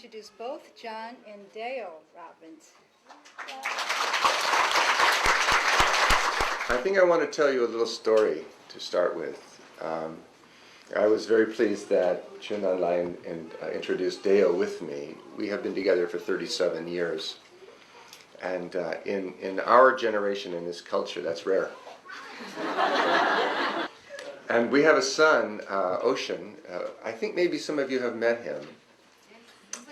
introduce both John and Dale Robbins. I think I want to tell you a little story to start with. I was very pleased that Chun Lai introduced Deo with me. We have been together for 37 years. And in our generation, in this culture, that's rare. And we have a son, Ocean. I think maybe some of you have met him.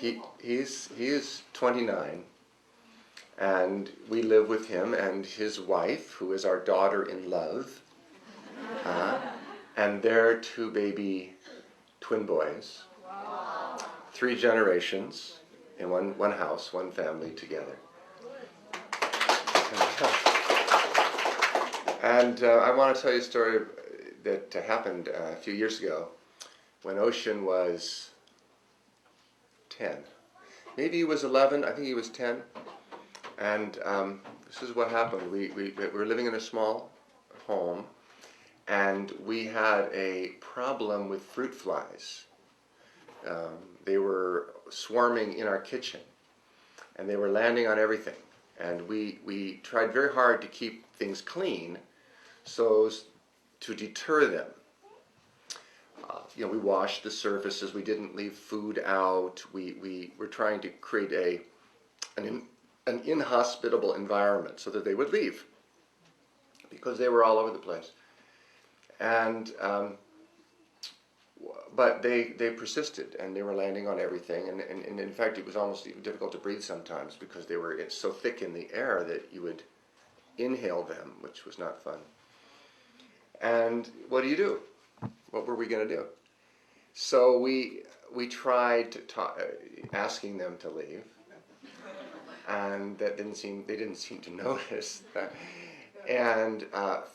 He is 29. And we live with him and his wife, who is our daughter-in-love, and their two baby twin boys. Wow. 3 generations in one house, one family together. And I want to tell you a story that happened a few years ago when Ocean was 10. Maybe he was 11, I think he was 10. And this is what happened. We were living in a small home, and we had a problem with fruit flies. They were swarming in our kitchen, and they were landing on everything. And we tried very hard to keep things clean so as to deter them. We washed the surfaces. We didn't leave food out. We were trying to create an inhospitable environment so that they would leave, because they were all over the place. And but they persisted, and they were landing on everything, and in fact it was almost even difficult to breathe sometimes because they were so thick in the air that you would inhale them, which was not fun. And what do? What were we going to do? So we tried asking them to leave, and they didn't seem to notice. And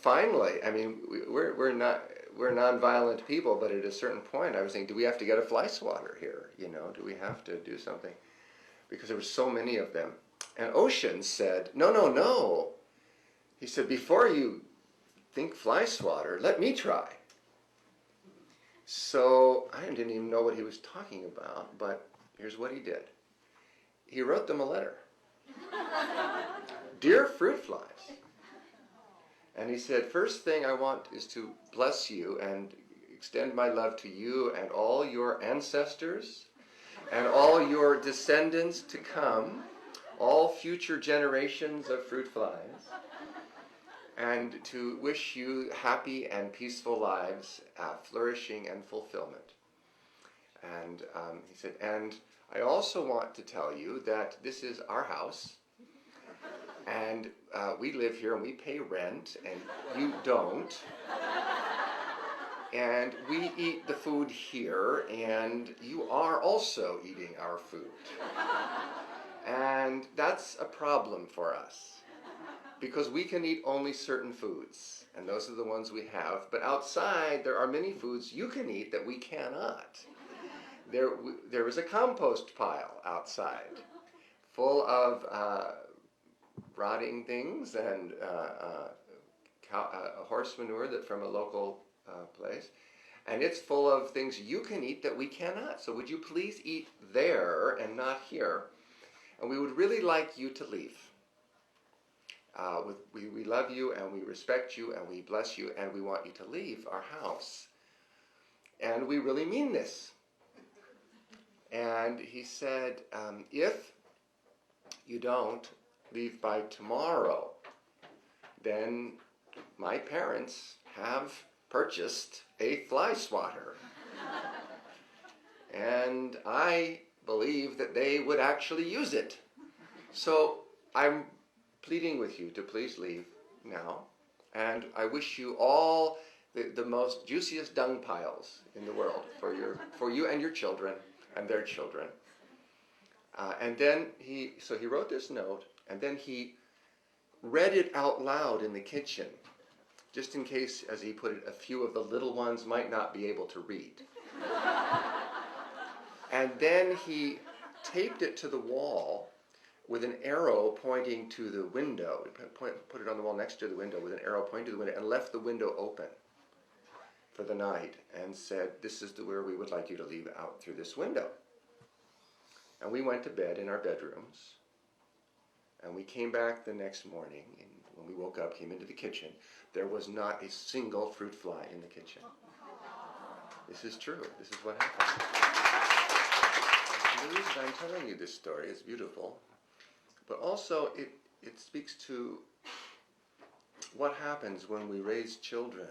finally, I mean, we're non-violent people, but at a certain point, I was thinking, do we have to get a fly swatter here? Do we have to do something? Because there were so many of them. And Ocean said, no. He said, before you think fly swatter, let me try. So I didn't even know what he was talking about, but here's what he did. He wrote them a letter. Dear fruit flies. And he said, first thing I want is to bless you and extend my love to you and all your ancestors and all your descendants to come, all future generations of fruit flies, and to wish you happy and peaceful lives, flourishing and fulfillment. And he said, and I also want to tell you that this is our house, and we live here and we pay rent, and you don't. And we eat the food here, and you are also eating our food. And that's a problem for us, because we can eat only certain foods, and those are the ones we have. But outside, there are many foods you can eat that we cannot. There is a compost pile outside, full of rotting things and horse manure from a local place. And it's full of things you can eat that we cannot. So would you please eat there and not here? And we would really like you to leave. We love you and we respect you and we bless you and we want you to leave our house. And we really mean this. And he said, if you don't leave by tomorrow, then my parents have purchased a fly swatter. And I believe that they would actually use it. So I'm pleading with you to please leave now. And I wish you all the most juiciest dung piles in the world for you and your children and their children. And then he wrote this note, and then he read it out loud in the kitchen, just in case, as he put it, a few of the little ones might not be able to read. And then he taped it to the wall with an arrow pointing to the window. Put it on the wall next to the window with an arrow pointing to the window, and left the window open for the night, and said, this is where we would like you to leave out through this window. And we went to bed in our bedrooms. And we came back the next morning, and when we woke up, came into the kitchen, there was not a single fruit fly in the kitchen. This is true. This is what happened. And the reason I'm telling you this story is beautiful, but also it speaks to what happens when we raise children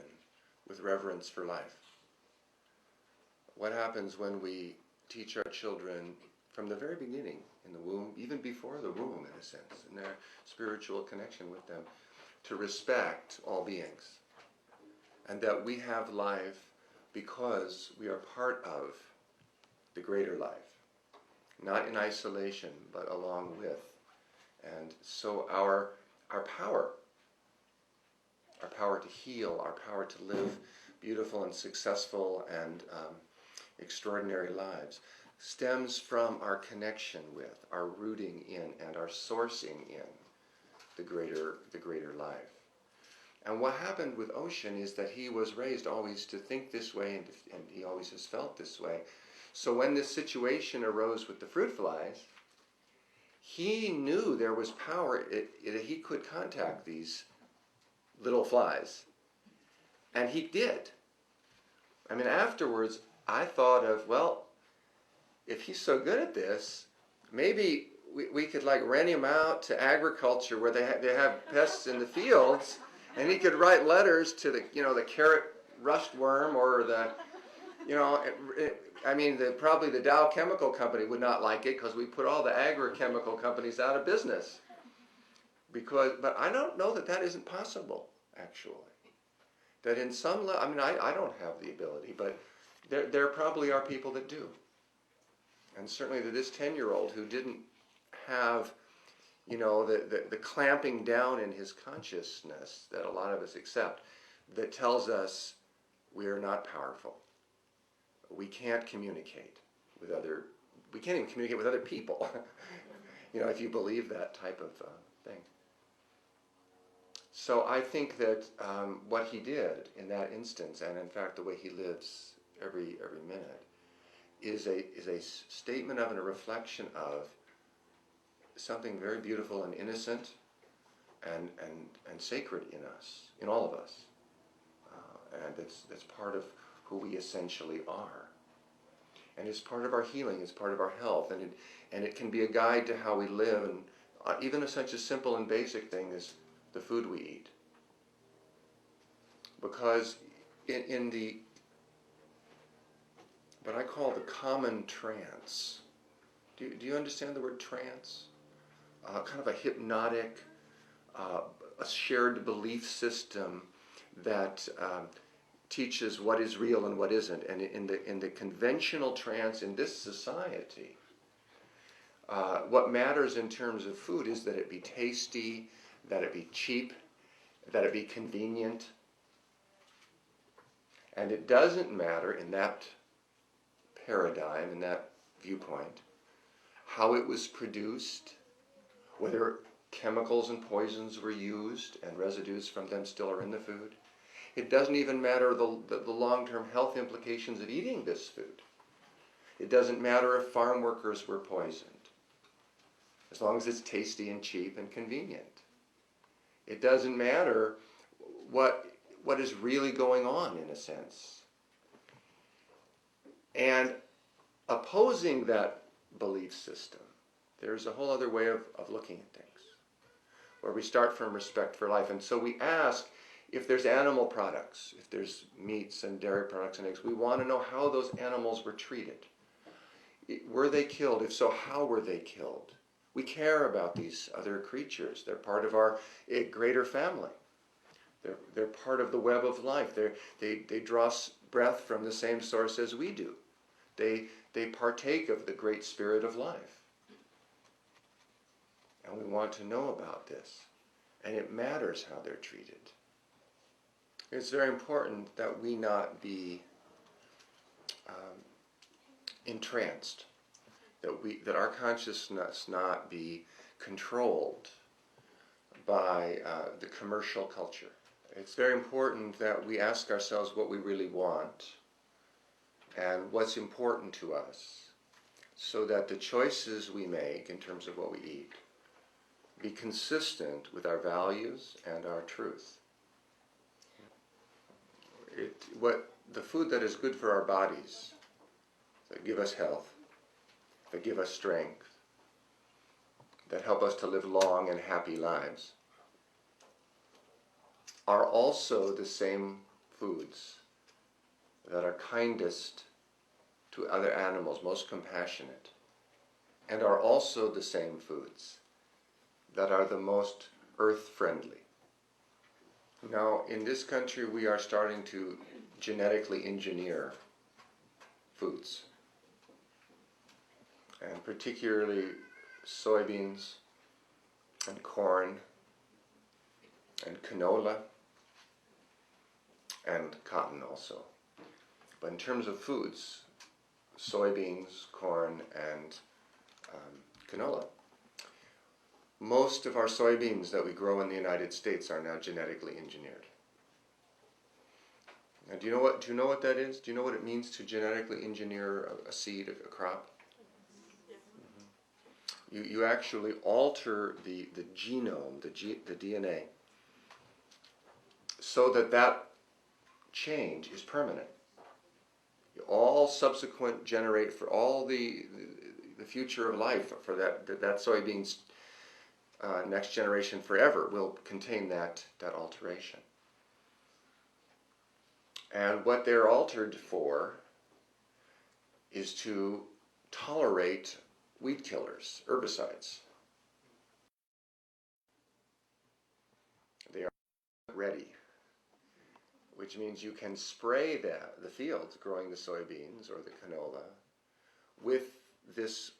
with reverence for life. What happens when we teach our children from the very beginning, in the womb, even before the womb, in a sense, in their spiritual connection with them, to respect all beings. And that we have life because we are part of the greater life. Not in isolation, but along with. And so our power to heal, our power to live beautiful and successful and extraordinary lives, stems from our connection with, our rooting in, and our sourcing in the greater life. And what happened with Ocean is that he was raised always to think this way, and he always has felt this way. So when this situation arose with the fruit flies, he knew there was power, he could contact these little flies. And he did. I mean, afterwards, I thought of, well, if he's so good at this, maybe we could like rent him out to agriculture where they have pests in the fields, and he could write letters to the carrot rustworm or the, probably the Dow Chemical Company would not like it because we put all the agrochemical companies out of business. But I don't know that isn't possible, actually. That in some level, I don't have the ability, but there probably are people that do. And certainly this 10-year-old who didn't have, the clamping down in his consciousness that a lot of us accept, that tells us we are not powerful. We can't communicate we can't even communicate with other people, if you believe that type of thing. So I think that what he did in that instance, and in fact the way he lives every minute, is a statement of and a reflection of something very beautiful and innocent and sacred in us, in all of us. And that's part of who we essentially are. And it's part of our healing, it's part of our health, and it can be a guide to how we live, and even such a simple and basic thing as the food we eat. Because in the what I call the common trance. Do you understand the word trance? Kind of a hypnotic, a shared belief system that teaches what is real and what isn't. And in the conventional trance in this society, what matters in terms of food is that it be tasty, that it be cheap, that it be convenient. And it doesn't matter in that paradigm, in that viewpoint, how it was produced, whether chemicals and poisons were used and residues from them still are in the food. It doesn't even matter the long-term health implications of eating this food. It doesn't matter if farm workers were poisoned, as long as it's tasty and cheap and convenient. It doesn't matter what is really going on, in a sense. And opposing that belief system, there's a whole other way of looking at things, where we start from respect for life. And so we ask, if there's animal products, if there's meats and dairy products and eggs, we want to know how those animals were treated. Were they killed? If so, how were they killed? We care about these other creatures. They're part of our greater family. They're part of the web of life. They draw breath from the same source as we do. They partake of the great spirit of life. And we want to know about this. And it matters how they're treated. It's very important that we not be entranced, that our consciousness not be controlled by the commercial culture. It's very important that we ask ourselves what we really want and what's important to us, so that the choices we make in terms of what we eat be consistent with our values and our truth. The food that is good for our bodies, that give us health, that give us strength, that help us to live long and happy lives, are also the same foods that are kindest to other animals, most compassionate, and are also the same foods that are the most earth-friendly. Now, in this country, we are starting to genetically engineer foods, and particularly soybeans and corn and canola and cotton also. But in terms of foods, soybeans, corn, and canola. Most of our soybeans that we grow in the United States are now genetically engineered. Now, do you know what that is? Do you know what it means to genetically engineer a seed, a crop? Mm-hmm. You actually alter the genome, the DNA, so that change is permanent. All subsequent generate for all the future of life for that soybean's next generation forever will contain that alteration. And what they're altered for is to tolerate weed killers, herbicides. They are ready, which means you can spray the fields growing the soybeans or the canola with this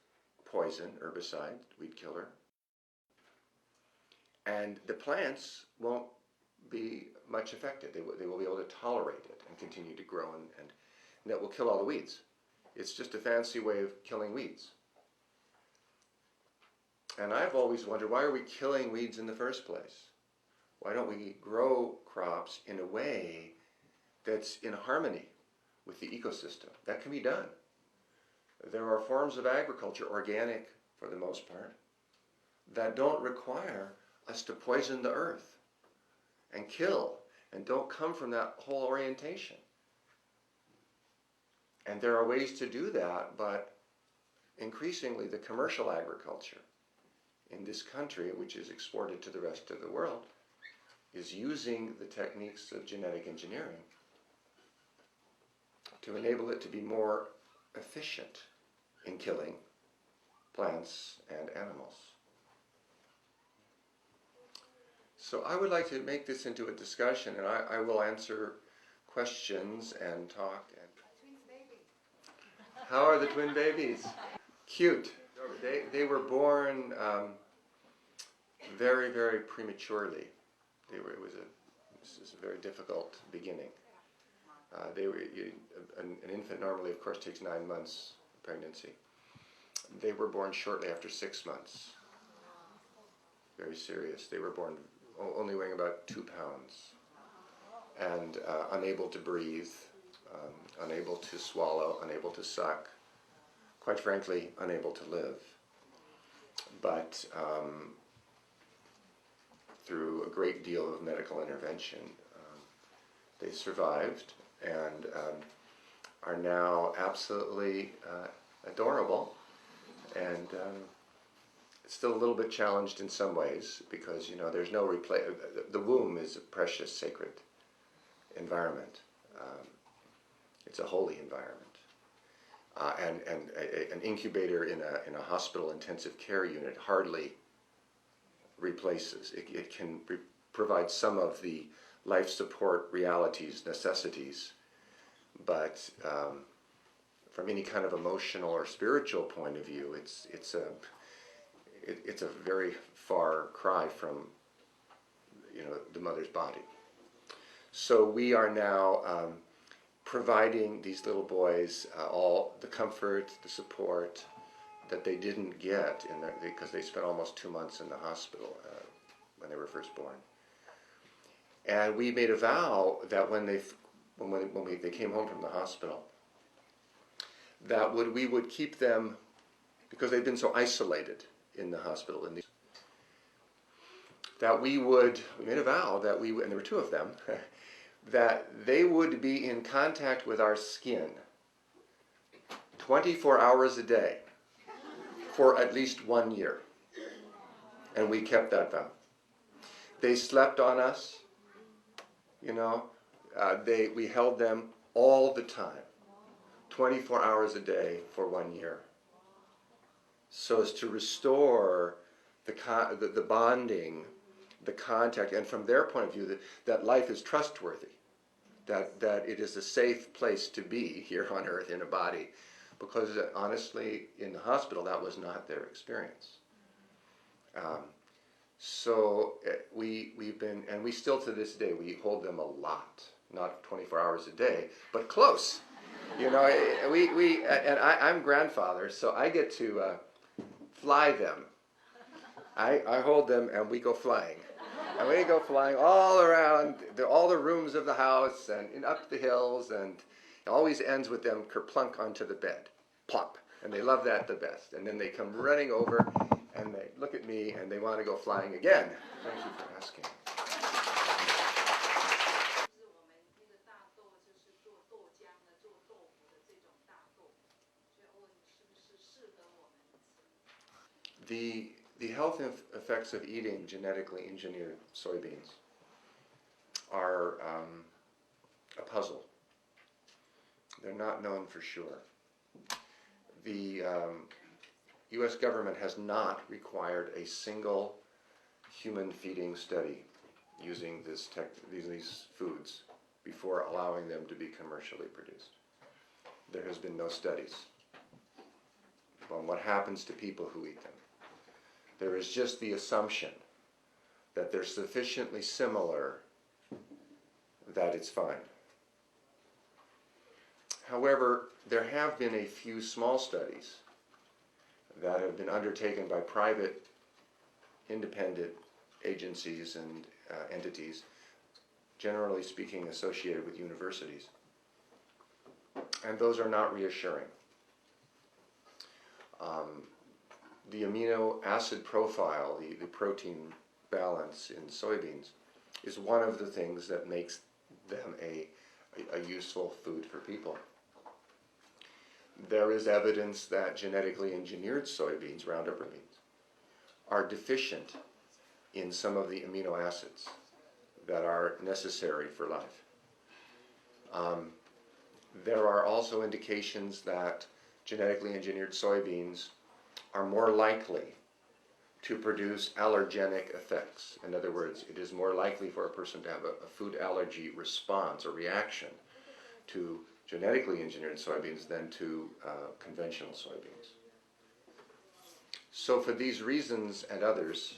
poison, herbicide, weed killer, and the plants won't be much affected. They will be able to tolerate it and continue to grow, and that will kill all the weeds. It's just a fancy way of killing weeds. And I've always wondered, why are we killing weeds in the first place? Why don't we grow crops in a way that's in harmony with the ecosystem? That can be done. There are forms of agriculture, organic for the most part, that don't require us to poison the earth and kill, and don't come from that whole orientation. And there are ways to do that, but increasingly the commercial agriculture in this country, which is exported to the rest of the world, is using the techniques of genetic engineering to enable it to be more efficient in killing plants and animals. So I would like to make this into a discussion, and I will answer questions and talk. How are the twin babies? Cute. They were born very, very prematurely. This is a very difficult beginning. An infant normally, of course, takes 9 months pregnancy. They were born shortly after 6 months. Very serious. They were born only weighing about 2 pounds and unable to breathe, unable to swallow, unable to suck, quite frankly, unable to live. But through a great deal of medical intervention, they survived and are now absolutely adorable, and still a little bit challenged in some ways because, there's no the womb is a precious, sacred environment. It's a holy environment, and an incubator in a hospital intensive care unit hardly replaces. It can provide some of the life support realities, necessities, but from any kind of emotional or spiritual point of view, it's a very far cry from the mother's body. So we are now providing these little boys all the comfort, the support that they didn't get because they spent almost 2 months in the hospital when they were first born. And we made a vow that when they came home from the hospital, that we would keep them because they've been so isolated in the hospital. That we made a vow that and there were two of them, that they would be in contact with our skin 24 hours a day for at least 1 year. And we kept that vow. They slept on us, we held them all the time, 24 hours a day for 1 year, so as to restore the bonding, the contact, and from their point of view, that life is trustworthy, that it is a safe place to be here on earth in a body, because honestly, in the hospital, that was not their experience. So we've been, and we still to this day, we hold them a lot, not 24 hours a day, but close. And I'm grandfather, so I get to fly them. I hold them and we go flying. And we go flying all around all the rooms of the house and up the hills, and it always ends with them kerplunk onto the bed. Plop. And they love that the best. And then they come running over and they look at me and they want to go flying again. Thank you for asking. The health effects of eating genetically engineered soybeans are a puzzle. They're not known for sure. The U.S. government has not required a single human feeding study using these foods before allowing them to be commercially produced. There has been no studies on what happens to people who eat them. There is just the assumption that they're sufficiently similar that it's fine. However, there have been a few small studies that have been undertaken by private, independent agencies and entities, generally speaking associated with universities. And those are not reassuring. The amino acid profile, the protein balance in soybeans, is one of the things that makes them a useful food for people. There is evidence that genetically engineered soybeans, Roundup beans, are deficient in some of the amino acids that are necessary for life. There are also indications that genetically engineered soybeans are more likely to produce allergenic effects. In other words, it is more likely for a person to have a food allergy response or reaction to genetically engineered soybeans than to conventional soybeans. So for these reasons and others,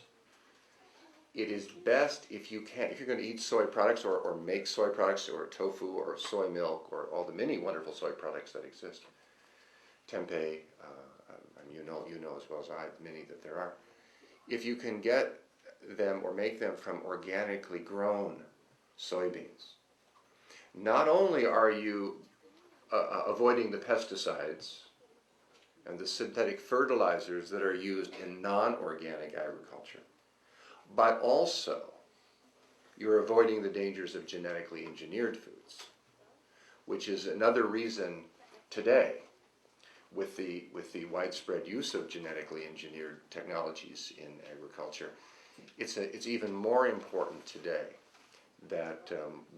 it is best if you're going to eat soy products or make soy products or tofu or soy milk or all the many wonderful soy products that exist, tempeh, you know as well as I, many that there are. If you can get them or make them from organically grown soybeans, not only are you avoiding the pesticides and the synthetic fertilizers that are used in non-organic agriculture, but also you're avoiding the dangers of genetically engineered foods, which is another reason today, with the widespread use of genetically engineered technologies in agriculture, it's even more important today that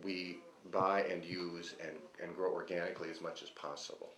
we buy and use and grow organically as much as possible.